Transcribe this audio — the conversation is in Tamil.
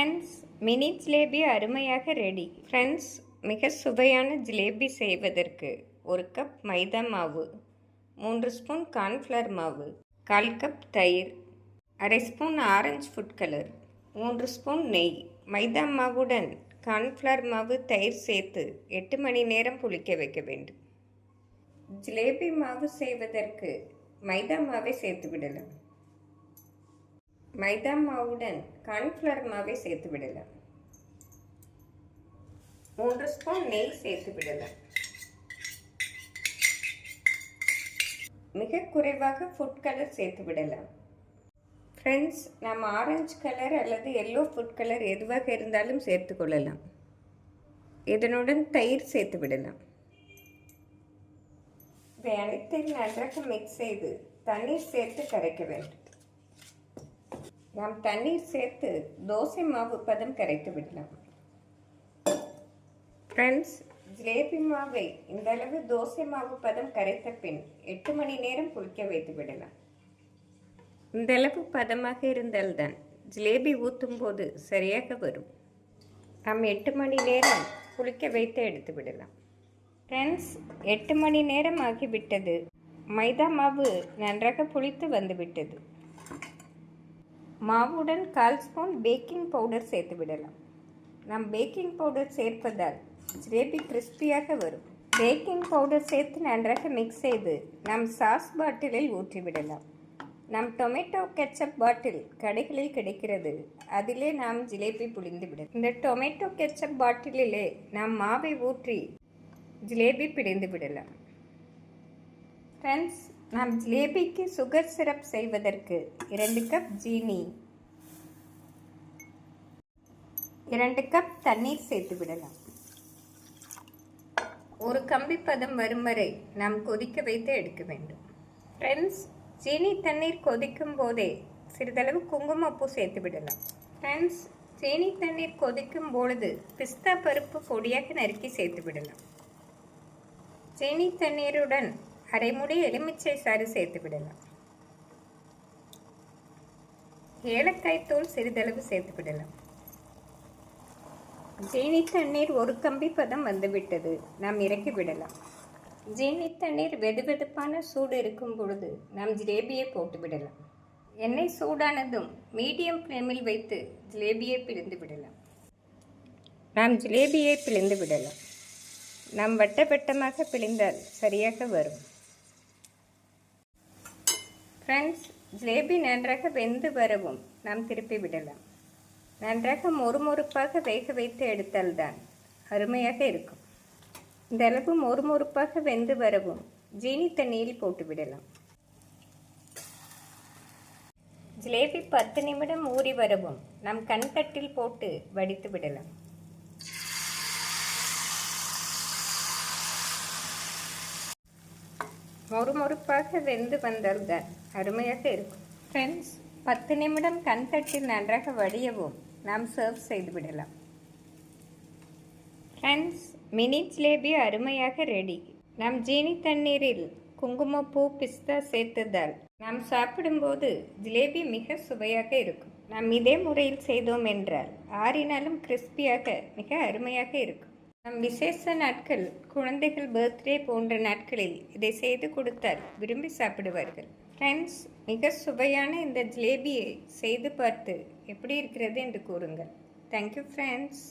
ஃப்ரெண்ட்ஸ், மினி ஜிலேபி அருமையாக ரெடி. ஃப்ரெண்ட்ஸ், மிக சுவையான ஜிலேபி செய்வதற்கு 1 கப் மைதா மாவு, 3 ஸ்பூன் கார்ன்ஃப்ளவர் மாவு, 1/4 கப் தயிர், 1/2 spoon orange food colour, 3 spoon நெய். மைதா மாவுடன் கார்ன்ஃப்ளவர் மாவு, தயிர் சேர்த்து 8 மணி நேரம் புளிக்க வைக்க வேண்டும். ஜிலேபி மாவு செய்வதற்கு மைதா மாவை சேர்த்து விடலாம். மைதா மாவுடன் கார்ன்ஃப்ளவர் மாவை சேர்த்து விடலாம். 3 ஸ்பூன் நெய் சேர்த்து விடலாம். மிக குறைவாக ஃபுட் கலர் சேர்த்து விடலாம். ஃப்ரெண்ட்ஸ், நாம் ஆரஞ்சு கலர் அல்லது எல்லோ ஃபுட் கலர் எதுவாக இருந்தாலும் சேர்த்து கொள்ளலாம். இதனுடன் தயிர் சேர்த்து விடலாம். இவை அனைத்தையும் நன்றாக மிக்ஸ் செய்து தண்ணீர் சேர்த்து கரைக்க வேண்டும். நாம் தண்ணீர் சேர்த்து தோசை மாவு பதம் கரைத்து விடலாம். ஃப்ரெண்ட்ஸ், ஜிலேபி மாவை இந்த அளவு தோசை மாவு பதம் கரைத்த பின் 8 மணி நேரம் புளிக்க வைத்து விடலாம். இந்த அளவு பதமாக இருந்தால்தான் ஜிலேபி ஊற்றும் போது சரியாக வரும். நாம் 8 மணி நேரம் புளிக்க வைத்து எடுத்து விடலாம். ஃப்ரெண்ட்ஸ், 8 மணி நேரம் ஆகிவிட்டது. மைதா மாவு நன்றாக புளித்து வந்துவிட்டது. மாவுடன் 1/4 ஸ்பூன் பேக்கிங் பவுடர் சேர்த்து விடலாம். நாம் பேக்கிங் பவுடர் சேர்ப்பதால் ஜிலேபி கிறிஸ்பியாக வரும். பேக்கிங் பவுடர் சேர்த்து நன்றாக மிக்ஸ் செய்து நாம் சாஸ் பாட்டிலில் ஊற்றிவிடலாம். நாம் டொமேட்டோ கெச்சப் பாட்டில் கடைகளில் கிடைக்கிறது. அதிலே நாம் ஜிலேபி புளிந்து விடலாம். இந்த டொமேட்டோ கெச்சப் பாட்டிலிலே நாம் மாவை ஊற்றி ஜிலேபி பிழிந்து விடலாம். ஃப்ரெண்ட்ஸ், நாம் ஜிலேபிக்கு சுகர் சிரப் செய்வதற்கு 2 கப் ஜீனி, 2 கப் தண்ணீர் சேர்த்து விடலாம். ஒரு கம்பி பதம் வரும் வரை நாம் கொதிக்க வைத்து எடுக்க வேண்டும். ஃப்ரெண்ட்ஸ், ஜீனி தண்ணீர் கொதிக்கும் போதே சிறிதளவு குங்குமப்பூ சேர்த்து விடலாம். ஃப்ரெண்ட்ஸ், ஜீனி தண்ணீர் கொதிக்கும் பொழுது பிஸ்தா பருப்பு பொடியாக நறுக்கி சேர்த்து விடலாம். ஜீனி தண்ணீருடன் 1/2 மூடி எலுமிச்சை சாறு சேர்த்து விடலாம். ஏலக்காய் தூள் சிறிதளவு சேர்த்து விடலாம். ஜீனி தண்ணீர் ஒரு கம்பி பதம் வந்துவிட்டது. நாம் இறக்கி விடலாம். ஜீனி தண்ணீர் வெதுவெதுப்பான சூடு இருக்கும் பொழுது நாம் ஜிலேபியை போட்டு விடலாம். எண்ணெய் சூடானதும் மீடியம் ஃப்ளேமில் வைத்து ஜிலேபியை பிழிந்து விடலாம். நாம் ஜிலேபியை பிழிந்து விடலாம். நாம் வட்ட வட்டமாக பிழிந்தால் சரியாக வரும். ஃப்ரெண்ட்ஸ், ஜிலேபி நன்றாக வெந்து வரவும் நாம் திருப்பி விடலாம். நன்றாக மொறுமொறுப்பாக வேக வைத்து எடுத்தால்தான் அருமையாக இருக்கும். இந்த அளவு மொறுமொறுப்பாக வெந்து வரவும் ஜீனி தண்ணியில் போட்டு விடலாம். ஜிலேபி 10 நிமிடம் ஊறி வரவும் நாம் கண்தட்டில் போட்டு வடித்து விடலாம். மொறுமொறுப்பாக வெந்து வந்தால்தான் அருமையாக இருக்கும். ஃப்ரெண்ட்ஸ், 10 நிமிடம் கண்தட்டில் நன்றாக வடியவும் நாம் சர்வ் செய்து விடலாம். ஃப்ரெண்ட்ஸ், மினி ஜிலேபி அருமையாக ரெடி. நாம் ஜீனி தண்ணீரில் குங்குமப்பூ, பிஸ்தா சேர்த்ததால் நாம் சாப்பிடும்போது ஜிலேபி மிக சுவையாக இருக்கும். நாம் இதே முறையில் செய்தோம் என்றால் ஆறினாலும் கிறிஸ்பியாக மிக அருமையாக இருக்கும். நம் விசேஷ நாட்கள், குழந்தைகள் பர்த்டே போன்ற நாட்களில் இதை செய்து கொடுத்தால் விரும்பி சாப்பிடுவார்கள். ஃப்ரெண்ட்ஸ், மிக சுவையான இந்த ஜிலேபியை செய்து பார்த்து எப்படி இருக்கிறது என்று கூறுங்கள். Thank you friends.